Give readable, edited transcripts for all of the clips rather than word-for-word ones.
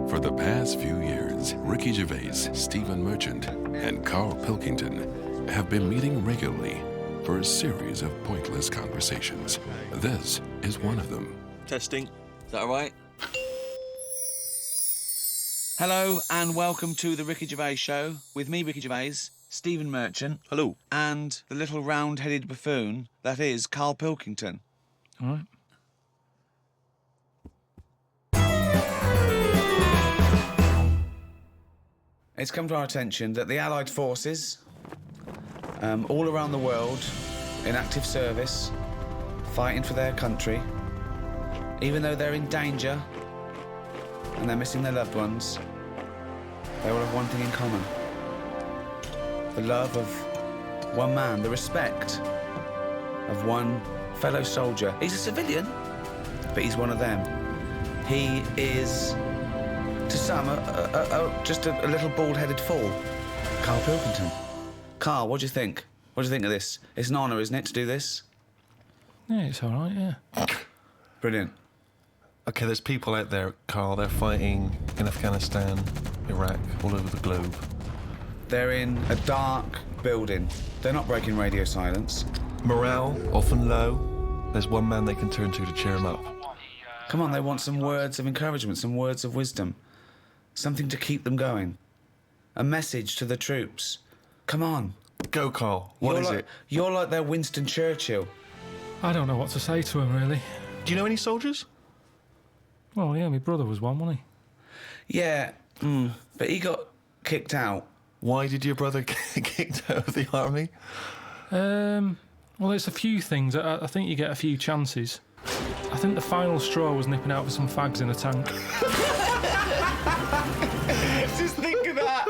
For the past few years, Ricky Gervais, Stephen Merchant, and Karl Pilkington have been meeting regularly for a series of pointless conversations. This is one of them. Testing. Is that all right? Hello and welcome to the Ricky Gervais Show with me, Ricky Gervais, Stephen Merchant. Hello. And the little round-headed buffoon that is Karl Pilkington. All right. It's come to our attention that the Allied forces, all around the world, in active service, fighting for their country, even though they're in danger and they're missing their loved ones, they all have one thing in common. The love of one man, the respect of one fellow soldier. He's a civilian, but he's one of them. He is, to some, just a little bald-headed fool. Karl Pilkington. Karl, what do you think? What do you think of this? It's an honour, isn't it, to do this? Yeah, it's all right, yeah. Brilliant. Okay, there's people out there, Karl, they're fighting in Afghanistan, Iraq, all over the globe. They're in a dark building. They're not breaking radio silence. Morale, often low. There's one man they can turn to cheer them up. Come on, they want some words of encouragement, some words of wisdom. Something to keep them going. A message to the troops. Come on. Go, Karl. What is it? You're like their Winston Churchill. I don't know what to say to him, really. Do you know any soldiers? Well, yeah, my brother was one, wasn't Yeah, but he got kicked out. Why did your brother get kicked out of the army? he? Well, it's a few things. I think you get a few chances. I think the final straw was nipping out for some fags in a tank. Just think of that.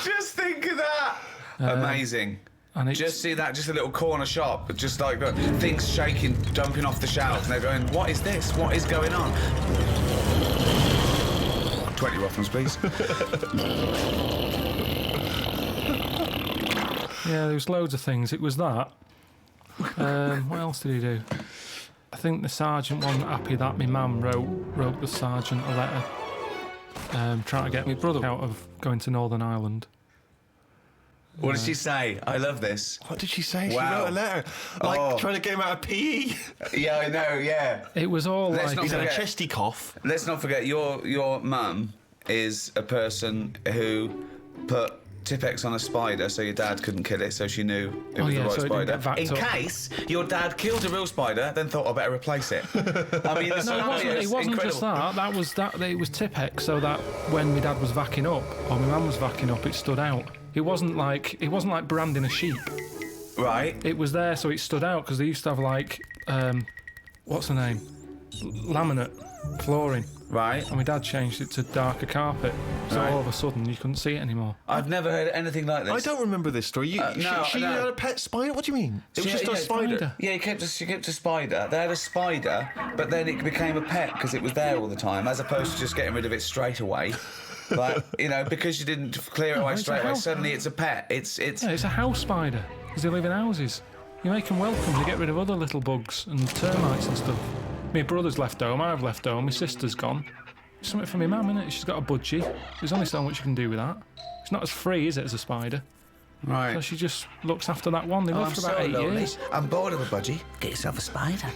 Just think of that. Amazing. And Just see that, just a little corner shop, just like things shaking, jumping off the shelves, and they're going, what is this? What is going on? 20 Rothmans, please. Yeah, there was loads of things. It was that. What else did he do? I think the sergeant wasn't happy that my mum wrote the sergeant a letter trying to get my brother out of going to Northern Ireland. What did she say? I love this. What did she say? Wow. She wrote a letter. Like, trying to get him out of PE. Yeah, I know, yeah. It was all Let's like... not He's had a forget- chesty cough. Let's not forget, your mum is a person who put Tipp-Ex on a spider so your dad couldn't kill it, so she knew it was the right so it didn't spider. get vacked In up. case your dad killed a real spider, then thought, I better replace it. I mean, It wasn't just that. It was Tipp-Ex, so that when my dad was vacking up, or my mum was vacking up, it stood out. It wasn't like branding a sheep. Right. It was there, so it stood out, because they used to have, like, what's the name? Laminate flooring. Right. And my dad changed it to darker carpet. So Right. all of a sudden, you couldn't see it anymore. I've never heard anything like this. I don't remember this story. She no. had a pet spider? What do you mean? It was just a spider. Yeah, she kept a spider. They had a spider, but then it became a pet because it was there all the time, as opposed to just getting rid of it straight away. Like, because you didn't clear it away it's straight a away, house. suddenly it's a pet. It's Yeah, it's a house spider, because they live in houses. You make them welcome to get rid of other little bugs and termites and stuff. My brother's left home, I've left home, my sister's gone. It's something for my mum, innit? She's got a budgie. There's only so much you can do with that. It's not as free, is it, as a spider? right. So she just looks after that one. They Oh, live I'm for about so 8 lonely. years. I'm bored of a budgie. Get yourself a spider.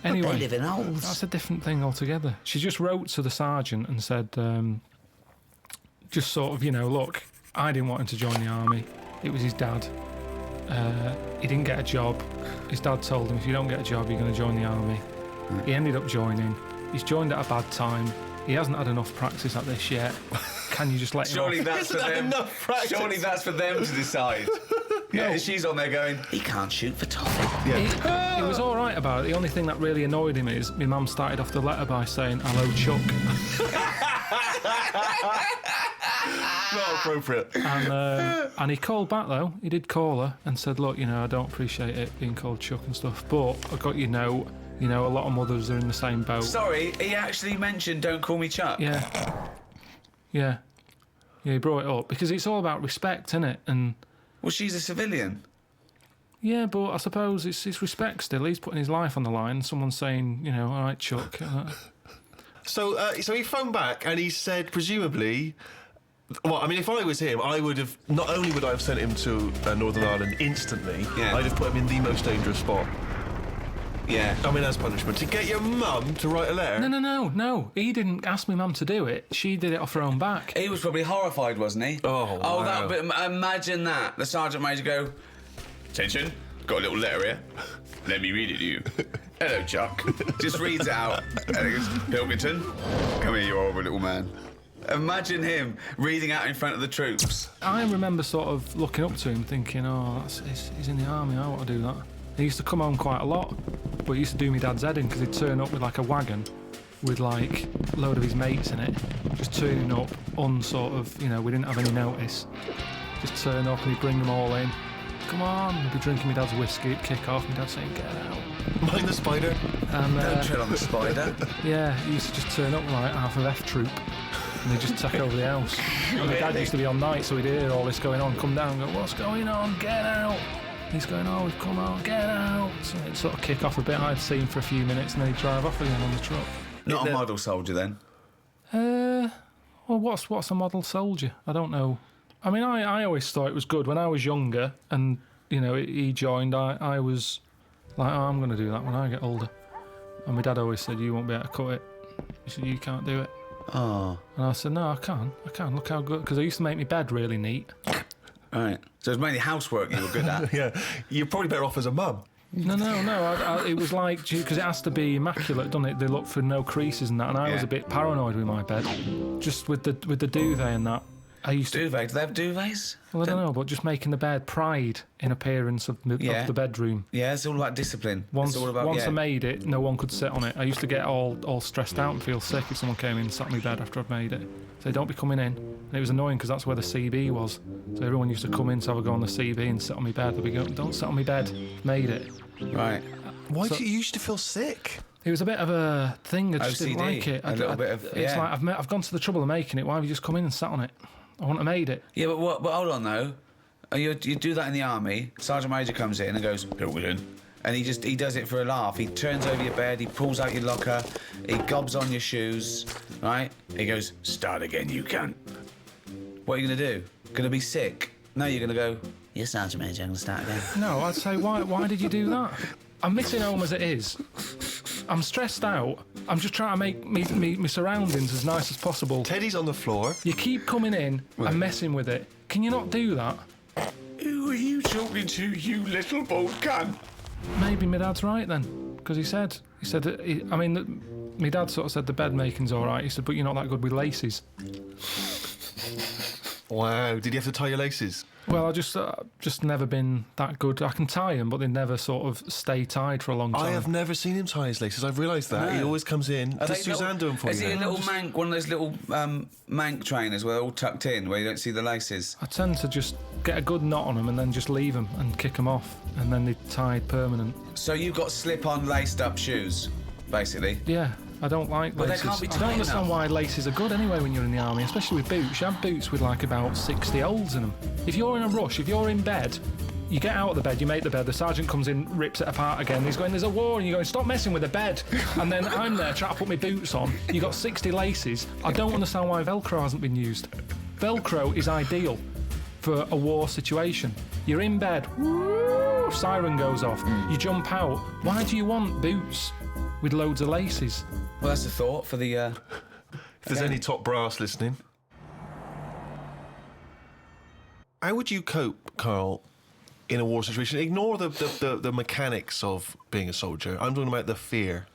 Anyway, They live in holes. that's a different thing altogether. She just wrote to the sergeant and said, just sort of, look, I didn't want him to join the army. It was his dad. He didn't get a job. His dad told him, if you don't get a job, you're going to join the army. He ended up joining. He's joined at a bad time. He hasn't had enough practice at this yet. Can you just let him Surely off? that's for Isn't that them. enough practice? Surely that's for them to decide. Yeah, she's on there going, he can't shoot for toffee. Yeah. He was all right about it. The only thing that really annoyed him is my mum started off the letter by saying, hello, Chuck. Not appropriate. And he called back, though. He did call her and said, look, I don't appreciate it being called Chuck and stuff, but I got you note. A lot of mothers are in the same boat. Sorry, he actually mentioned don't call me Chuck. Yeah, he brought it up because it's all about respect, isn't it? And Well, she's a civilian. yeah, but I suppose it's respect still. He's putting his life on the line. Someone's saying, all right, Chuck. So he phoned back and he said, presumably... Well, I mean, if I was him, I would have... Not only would I have sent him to Northern Ireland instantly, Yeah. I'd have put him in the most dangerous spot. Yeah. I mean, as punishment. To get your mum to write a letter? No. He didn't ask me mum to do it. She did it off her own back. He was probably horrified, wasn't he? Oh, wow. But imagine that. The Sergeant Major go, attention, got a little letter here. Let me read it to you. Hello, Chuck. Just reads it out. And he goes, Pilkington, come here, you horrible little man. Imagine him reading out in front of the troops. I remember sort of looking up to him thinking, he's in the army, I want to do that. He used to come home quite a lot, but he used to do me dad's head in because he'd turn up with like a wagon with like a load of his mates in it, just turning up we didn't have any notice. Just turn up and he'd bring them all in. Come on, we'd be drinking my dad's whiskey, it'd kick off, my dad saying, get out. Mind the spider. And, Don't tread on the spider. Yeah, he used to just turn up with like half of F Troop and they'd just take over the house. And my dad used to be on night, so he'd hear all this going on, come down and go, what's going on, get out. He's going, we've come out, get out. So it'd sort of kick off a bit. I'd see him for a few minutes and then he'd drive off again on the truck. Not a model soldier, then? Well, what's a model soldier? I don't know. I mean, I always thought it was good. When I was younger and, he joined, I was like, I'm going to do that when I get older. And my dad always said, you won't be able to cut it. He said, you can't do it. Oh. And I said, no, I can. Look how good. Because I used to make my bed really neat. Right. So it was mainly housework you were good at. Yeah, you're probably better off as a mum. No. It was like, because it has to be immaculate, doesn't it? They look for no creases and that, and I was a bit paranoid with my bed. Just with the duvet and that. I used to... Duvet? Do they have duvets? Well, I don't know, but just making the bed pride in appearance of the bedroom. Yeah, it's all about discipline. Once I made it, no one could sit on it. I used to get all stressed out and feel sick if someone came in and sat on my bed after I'd made it. So don't be coming in. And it was annoying because that's where the CB was. So everyone used to come in, so I would go on the CB and sit on my bed. They'd be going, don't sit on my bed. Made it. Right. Why do you used to feel sick? It was a bit of a thing. I just OCD, didn't like it. a little bit of... It's like I've gone to the trouble of making it. Why have you just come in and sat on it? I wouldn't have made it. Yeah, but hold on, though. You do that in the army. Sergeant Major comes in and goes, Pilkington. And he does it for a laugh. He turns over your bed, he pulls out your locker, he gobs on your shoes, right? He goes, start again, you cunt. What are you going to do? Going to be sick? No, you're going to go, yes, Sergeant Major, I'm going to start again. No, I'd say, why did you do that? I'm missing home as it is. I'm stressed out. I'm just trying to make me surroundings as nice as possible. Teddy's on the floor. You keep coming in and messing with it. Can you not do that? Who are you talking to, you little bald cunt? Maybe my dad's right then, because he said, my dad sort of said the bed making's all right. He said, but you're not that good with laces. Wow, did you have to tie your laces? Well, I just never been that good. I can tie them, but they never sort of stay tied for a long time. I have never seen him tie his laces. I've realised that. No. He always comes in. Does Suzanne do them for you? Is he a little mank, one of those little mank trainers where they're all tucked in, where you don't see the laces? I tend to just get a good knot on them and then just leave them and kick them off, and then they're tied permanent. So you've got slip-on, laced-up shoes, basically? Yeah. I don't like But they laces. can't be I don't tight understand enough. why laces are good anyway when you're in the army, especially with boots. You have boots with like about 60 holes in them. If you're in a rush, if you're in bed, you get out of the bed, you make the bed, the sergeant comes in, rips it apart again, he's going, there's a war, and you're going, stop messing with the bed. And then I'm there trying to put my boots on, you got 60 laces. I don't understand why Velcro hasn't been used. Velcro is ideal for a war situation. You're in bed, woo, siren goes off, you jump out. Why do you want boots with loads of laces? Well, that's a thought for the... If there's any top brass listening. How would you cope, Karl, in a war situation? Ignore the mechanics of being a soldier. I'm talking about the fear.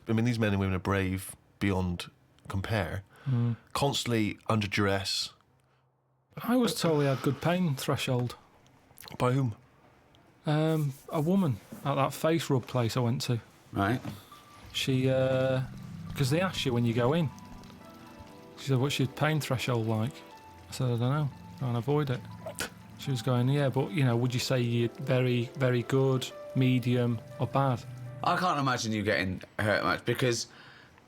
I mean, these men and women are brave beyond compare. Constantly under duress. I was told he had good pain threshold. By whom? A woman at that face rub place I went to. Right. She, because they ask you when you go in. She said, what's your pain threshold like? I said, I don't know. Try and avoid it. She was going, yeah, but, would you say you're very, very good, medium, or bad? I can't imagine you getting hurt much because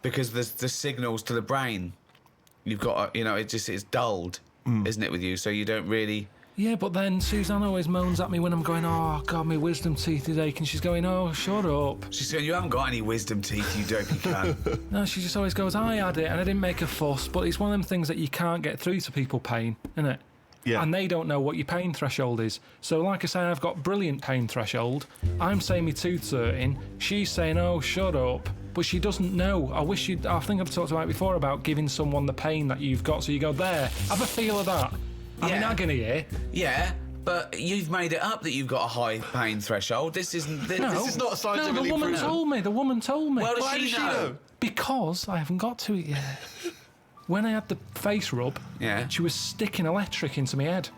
the signals to the brain, you've got, it's dulled, isn't it, with you? So you don't really Yeah, but then Suzanne always moans at me when I'm going, oh, God, my wisdom teeth is aching. She's going, oh, shut up. She's saying, you haven't got any wisdom teeth, you dopey cunt. No, she just always goes, I had it and I didn't make a fuss, but it's one of them things that you can't get through to people pain, isn't it? Yeah. And they don't know what your pain threshold is. So like I say, I've got brilliant pain threshold. I'm saying my tooth's hurting. She's saying, oh, shut up. But she doesn't know. I think I've talked about it before about giving someone the pain that you've got. So you go, there, have a feel of that. I'm in agony here. Yeah, but you've made it up that you've got a high pain threshold. This is not scientifically the woman proven. told me. Well, Why does she know? Because I haven't got to it yet. When I had the face rub, she was sticking electric into my head.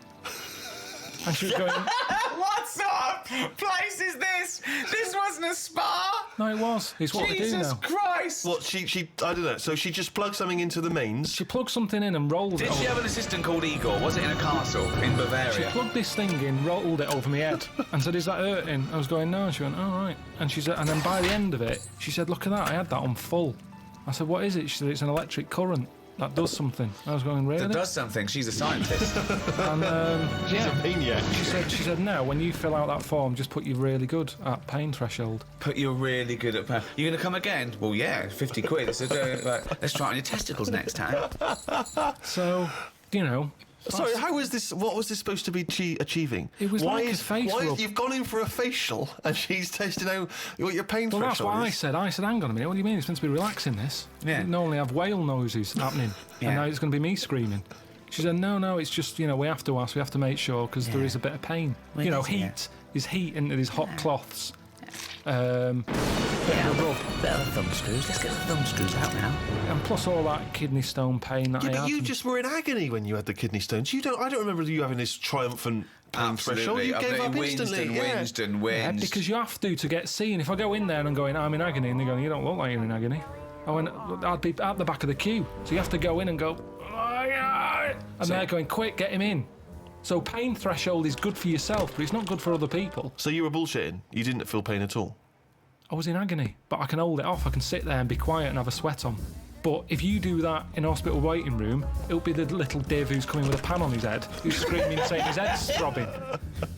And she was going... What sort of place is this? This wasn't a spa. No, it was. It's what we do now. Jesus Christ. What, she I don't know, so she just plugged something into the mains? She plugged something in and rolled it Did she over. have an assistant called Igor? Was it in a castle in She Bavaria? plugged this thing in, rolled it over my head, and said, is that hurting? I was going, no. And she went, oh, right. And she said, and then by the end of it, she said, look at that, I had that on full. I said, what is it? She said, it's an electric current. That does something. I was going, really? That does something. She's a scientist. And, She's a maniac. She said, no, when you fill out that form, just put you really good at pain threshold. But you're really good at pain. You're going to come again? Well, yeah, 50 quid. So, let's try it on your testicles next time. So, you know... Sorry, how was this? What was this supposed to be achieving? It was like a face rub. You've gone in for a facial and she's testing out what your pain Well, that's threshold what I is? said. I said, hang on a minute, what do you mean? It's meant to be relaxing, this. Yeah. You normally have whale noises happening, Yeah. and now it's going to be me screaming. She said, no, it's just, we have to ask, we have to make sure, because there is a bit of pain. Well, Heat is heat into these hot cloths. Bit of a rub. Bit of thumb screws. Let's get the thumb screws out now. And plus all that kidney stone pain that I Yeah, had. but you just were in agony when you had the kidney stones. I don't remember you having this triumphant pain threshold. You gave up instantly. Whinged and whinged. Yeah, because you have to get seen. If I go in there and I'm going, I'm in agony, and they're going, you don't look like you're in agony. I'd be at the back of the queue. So you have to go in and go, oh, yeah. And they're going, quick, get him in. So pain threshold is good for yourself, but it's not good for other people. So you were bullshitting? You didn't feel pain at all? I was in agony, but I can hold it off. I can sit there and be quiet and have a sweat on. But if you do that in a hospital waiting room, it'll be the little div who's coming with a pan on his head, who's screaming saying his head's throbbing.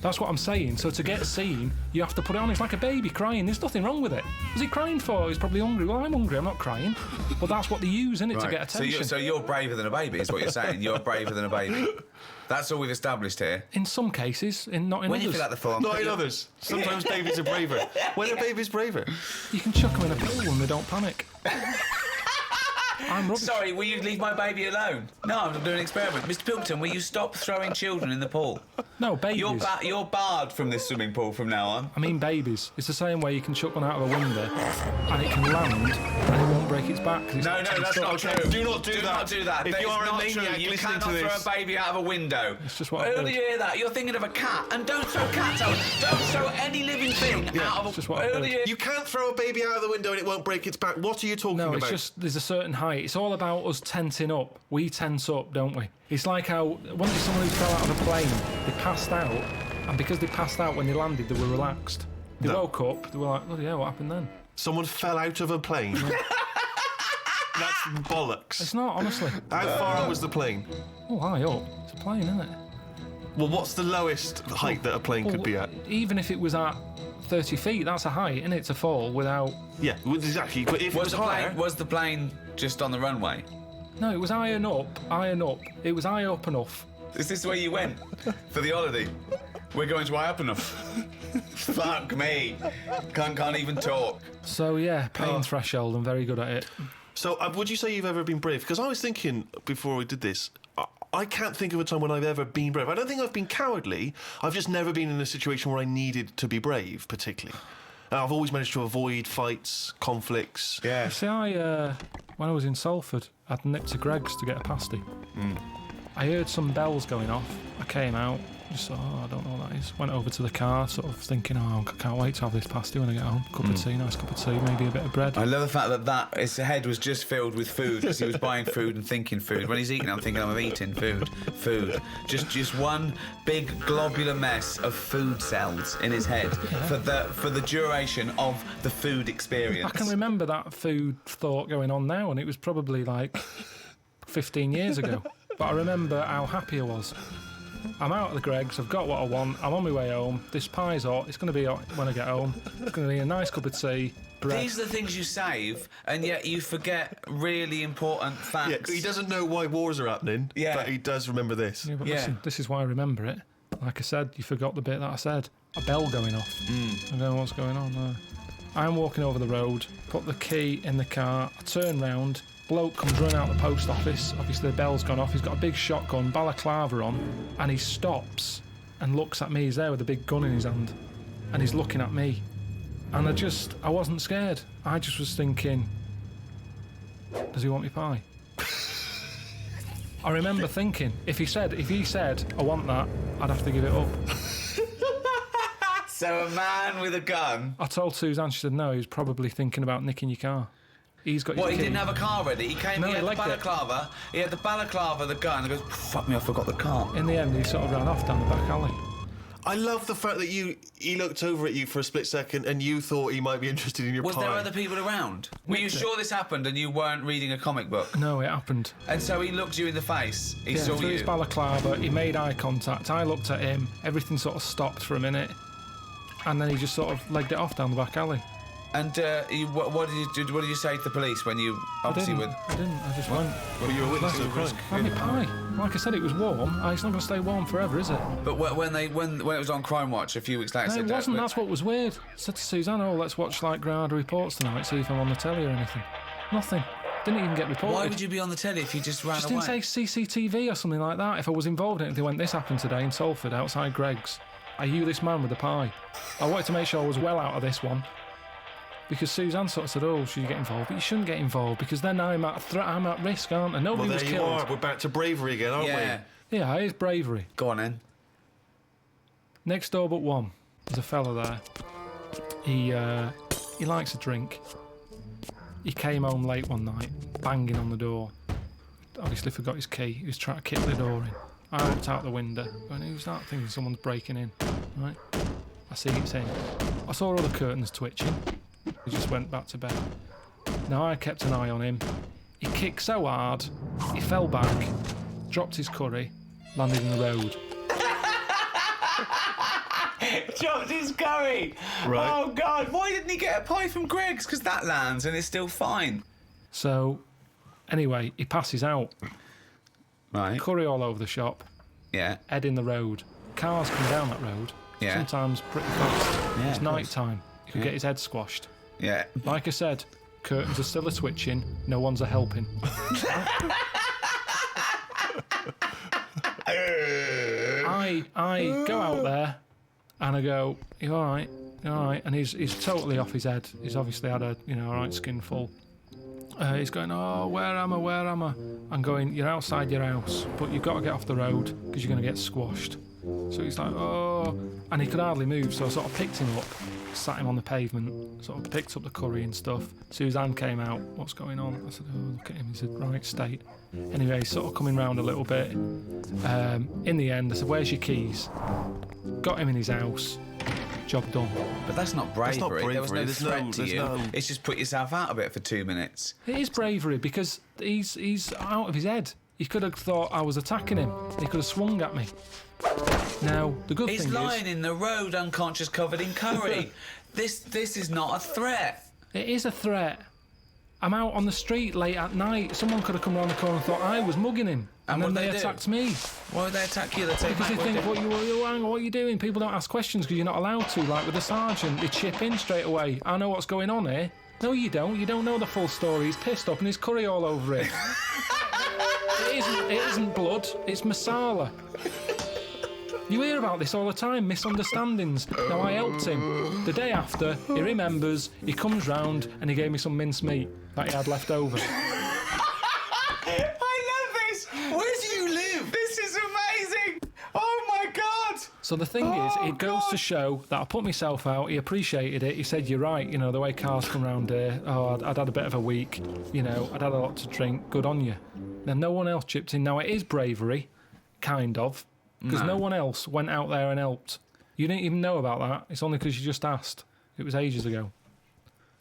That's what I'm saying. So to get seen, you have to put it on. It's like a baby crying. There's nothing wrong with it. What's he crying for? He's probably hungry. Well, I'm hungry. I'm not crying. But that's what they use, isn't it, to get attention. So you're braver than a baby, is what you're saying. You're braver than a baby. That's all we've established here. In some cases, not in When others. you fill out the form... Not in others. Sometimes babies are braver. When are babies braver? You can chuck them in a pool and they don't panic. I'm rubbish. Sorry, will you leave my baby alone? No, I'm doing an experiment. Mr. Pilkington, will you stop throwing children in the pool? No, babies. You're barred from this swimming pool from now on. I mean babies. It's the same way you can chuck one out of a window and it can land and it won't break its back. No, that's not true. Do not do that. Do not do that. If That you is are a not maniac true. You listening cannot to this... throw a baby out of a window. It's just what I Who heard. do you hear that? You're thinking of a cat. And don't throw cats out. Don't throw any living thing out of a... It's just what I heard. You can't throw a baby out of the window and it won't break its back. What are you talking No, about? it's just there's a certain height. It's all about us tensing up. We tense up, don't we? It's like how once someone who fell out of a plane, they passed out, and because they passed out when they landed, they were relaxed. They woke up, they were like, "Oh yeah, what happened then?" Someone fell out of a plane. That's bollocks. It's not, honestly. How far was the plane? Oh, high up. It's a plane, isn't it? Well, what's the lowest height that a plane could be at? Even if it was at 30 feet, that's a height, isn't it, to fall without... Yeah, well, exactly. But if it was higher... Was the plane just on the runway? No, it was iron up. It was high up enough. Is this where you went for the holiday? We're going to high up enough. Fuck me. Can't even talk. So, yeah, pain threshold. I'm very good at it. So, would you say you've ever been brave? Because I was thinking, before we did this, I can't think of a time when I've ever been brave. I don't think I've been cowardly. I've just never been in a situation where I needed to be brave, particularly. And I've always managed to avoid fights, conflicts. Yeah. See, when I was in Salford, I'd nipped to Greg's to get a pasty. I heard some bells going off. I came out, just thought, I don't know what that is. Went over to the car, sort of thinking, I can't wait to have this pasty when I get home. Cup of tea, nice cup of tea, maybe a bit of bread. I love the fact that his head was just filled with food because he was buying food and thinking food. When he's eating, I'm thinking I'm eating food. Just one big globular mess of food cells in his head for the duration of the food experience. I can remember that food thought going on now, and it was probably like 15 years ago. But I remember how happy I was. I'm out at the Greggs, I've got what I want, I'm on my way home, this pie's hot, it's going to be hot when I get home, it's going to be a nice cup of tea, bread. These are the things you save, and yet you forget really important facts. Yeah, he doesn't know why wars are happening, Yeah. but he does remember this. Yeah, but Yeah. listen, this is why I remember it. Like I said, you forgot the bit that I said. A bell going off. I don't know what's going on there. I'm walking over the road, put the key in the car, I turn round, bloke comes running out the post office, obviously the bell's gone off, he's got a big shotgun, balaclava on, and he stops and looks at me. He's there with a big gun in his hand, and he's looking at me. And I wasn't scared. I just was thinking, does he want me pie? I remember thinking, if he said, I want that, I'd have to give it up. So a man with a gun. I told Suzanne, she said no, he was probably thinking about nicking your car. He's got your What, he key. didn't have a car ready? He came, No, he he had the legged it. balaclava, the gun, and he goes, fuck me, I forgot the car. In the end, he sort of ran off down the back alley. I love the fact that he looked over at you for a split second and you thought he might be interested in your Was pie. there other people around? Were you sure this happened and you weren't reading a comic book? No, it happened. And so he looked you in the face. He Yeah, saw through his you. balaclava, he made eye contact. I looked at him, everything sort of stopped for a minute, and then he just sort of legged it off down the back alley. And what did you do? What did you say to the police when you obviously were? I didn't. I just went. Well, you were a witness to the crime. Have me pie. Like I said, it was warm. It's not going to stay warm forever, is it? But when it was on Crime Watch a few weeks later, No, said it that- wasn't. That's what was weird. I said to Suzanne, "Oh, let's watch like Granada Reports tonight, see if I'm on the telly or anything." Nothing. Didn't even get reported. Why would you be on the telly if you just ran Just away? didn't say CCTV or something like that. If I was involved in it, they went, "This happened today in Salford, outside Greggs. Are you this man with the pie?" I wanted to make sure I was well out of this one. Because Suzanne sort of said, "Oh, should you get involved?" But you shouldn't get involved because then I'm at risk, aren't I? Nobody Well, was there you killed. are. We're back to bravery again, aren't Yeah. Yeah, it is bravery. Go on then. Next door but one, there's a fella there. He likes a drink. He came home late one night, banging on the door. Obviously forgot his key. He was trying to kick the door in. I looked out the window, and who's that? Thinking someone's breaking in. Right? I see it's in. I saw all the curtains twitching. He just went back to bed. Now I kept an eye on him. He kicked so hard, he fell back, dropped his curry, landed in the road. Dropped his curry. Right. Oh God! Why didn't he get a pie from Greggs? Because that lands and it's still fine. So, anyway, he passes out. Right. Curry all over the shop, Yeah. head in the road. Cars come down that road, Yeah. sometimes pretty fast. Yeah, It's of night course. time. You could Yeah. get his head squashed. Yeah. Like I said, curtains are still a twitching, no one's a helping. I go out there and I go, "You all right? You all right?" And he's totally off his head. He's obviously had a all right skin full. He's going, "Oh, where am I? Where am I?" I'm going, "You're outside your house, but you've got to get off the road because you're going to get squashed." So he's like, "Oh," and he could hardly move. So I sort of picked him up, sat him on the pavement, sort of picked up the curry and stuff. Suzanne came out. "What's going on?" I said, "Oh, look at him. He's in right state." Anyway, he's sort of coming round a little bit. In the end, I said, "Where's your keys?" Got him in his house. Job done. But that's not bravery. not There was no bravery. There's threat no- to there's you. no- It's just put yourself out of it for 2 minutes. It is bravery because he's out of his head. He could have thought I was attacking him. He could have swung at me. Now, the good He's thing lying in the road, unconscious, covered in curry. This is not a threat. is, it is a threat. I'm out on the street late at night. Someone could have come round the corner and thought I was mugging him. And then what they they do? attacked me. Why would they attack you? They take Because they back think, what are you doing? People don't ask questions because you're not allowed to. Like with the sergeant, they chip in straight away. "I know what's going on here." No, you don't. You don't know the full story. He's pissed up and his curry all over it. It isn't blood. It's masala. You hear about this all the time, misunderstandings. Now, I helped him. The day after, he remembers, he comes round and he gave me some mincemeat that he had left over. I love this. Where do you live? This is amazing. Oh my God. So the thing is, it goes to show that I put myself out, he appreciated it, he said, "You're right, the way cars come round here, I'd had a bit of a week, I'd had a lot to drink, good on you." Then no one else chipped in. Now, it is bravery, kind of, because no one else went out there and helped. You didn't even know about that. It's only because you just asked. It was ages ago.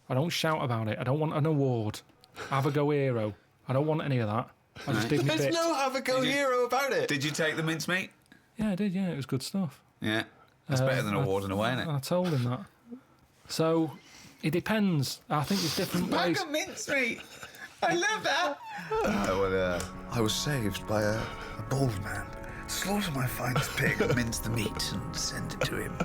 I don't shout about it. I don't want an award. Have a go hero. I don't want any of that. I just did my There's bit. no have a go hero about it. Did you take the mincemeat? Yeah, I did, yeah. It was good stuff. Yeah. That's better than a ward and away, isn't it? I told him that. So, it depends. I think there's different ways. Bag of mincemeat! I love that! I was saved by a bald man. Slaughter my finest pig, mince the meat, and send it to him.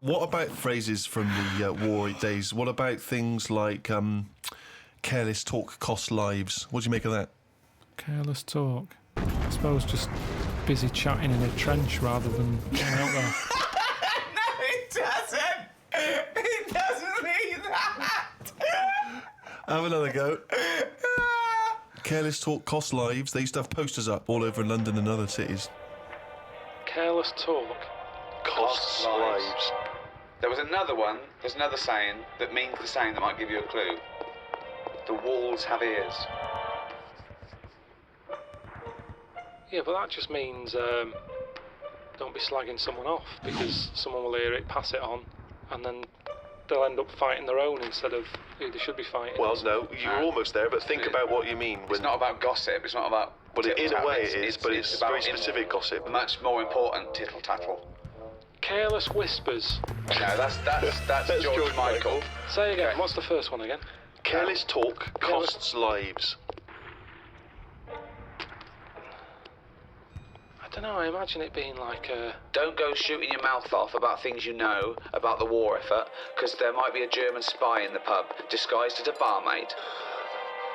What about phrases from the war days? What about things like careless talk costs lives? What do you make of that? Careless talk. I suppose just busy chatting in a trench rather than going out there. No, it doesn't! It doesn't mean that! Have another go. Careless talk costs lives. They used to have posters up all over London and other cities. Careless talk Costs lives. There was another one, there's another saying that means the same that might give you a clue. The walls have ears. Yeah, but that just means don't be slagging someone off because someone will hear it, pass it on, and then they'll end up fighting their own instead of who they should be fighting. Well, no, you were almost there, but think about what you mean. It's not about gossip, it's not about... Well, in a way it is, but it's about very specific gossip. Much more important tittle-tattle. Careless whispers. No, that's George Michael. Say again, what's the first one again? Careless talk costs lives. I don't know, I imagine it being like a... Don't go shooting your mouth off about things you know about the war effort, because there might be a German spy in the pub, disguised as a barmaid.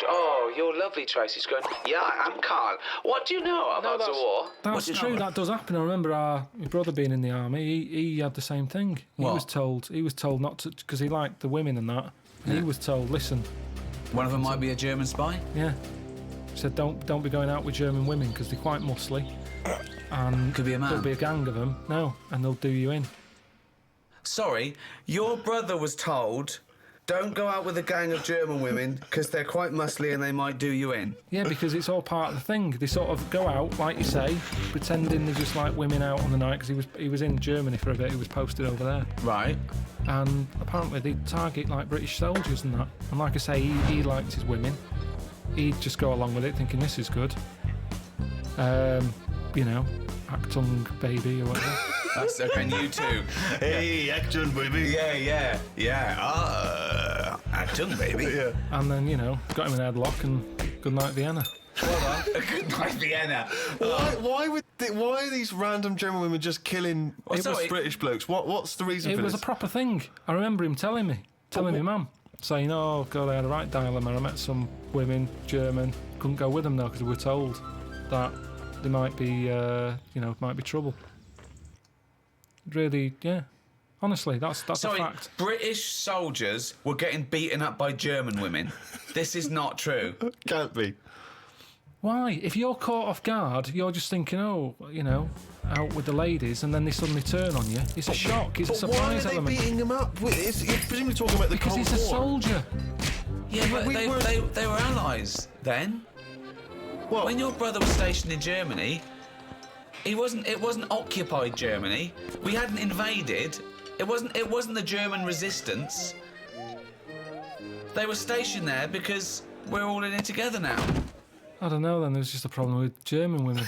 Oh, you're lovely, Tracy's going, yeah, I'm Karl. What do you know about the war? That's true, that does happen. I remember my brother being in the army, he had the same thing. He was told not to, because he liked the women and that, and he was told, listen... One of them might be a German spy? Yeah. He said, don't be going out with German women, because they're quite muscly. And could be a man. There'll be a gang of them. No, and they'll do you in. Sorry, your brother was told, don't go out with a gang of German women because they're quite muscly and they might do you in. Yeah, because it's all part of the thing. They sort of go out, like you say, pretending they're just like women out on the night, because he was in Germany for a bit. He was posted over there. Right. And apparently they target like British soldiers and that. And like I say, he liked his women. He'd just go along with it, thinking this is good. You know, Actung baby or whatever. That's okay, you too. Hey, action, baby. Yeah. Actung baby. Yeah. And then, you know, got him in a headlock and good night Vienna. Well done. Good night, Vienna. Why are these random German women just killing British blokes? What's the reason for this? It was a proper thing. I remember him telling me mum, saying, oh God, I had a right dilemma. I met some women, German, couldn't go with them though because we were told that there might be, might be trouble. Really, yeah. Honestly, that's a fact. British soldiers were getting beaten up by German women. This is not true. Can't be. Why? If you're caught off guard, you're just thinking, out with the ladies, and then they suddenly turn on you. It's a shock. It's a surprise element. Why are they beating him up? You're presumably talking about the Cold War. Because he's a soldier. Yeah, but they were allies then. Well, when your brother was stationed in Germany, it wasn't occupied Germany. We hadn't invaded. It wasn't the German resistance. They were stationed there because we're all in it together now. I don't know then, there was just a problem with German women.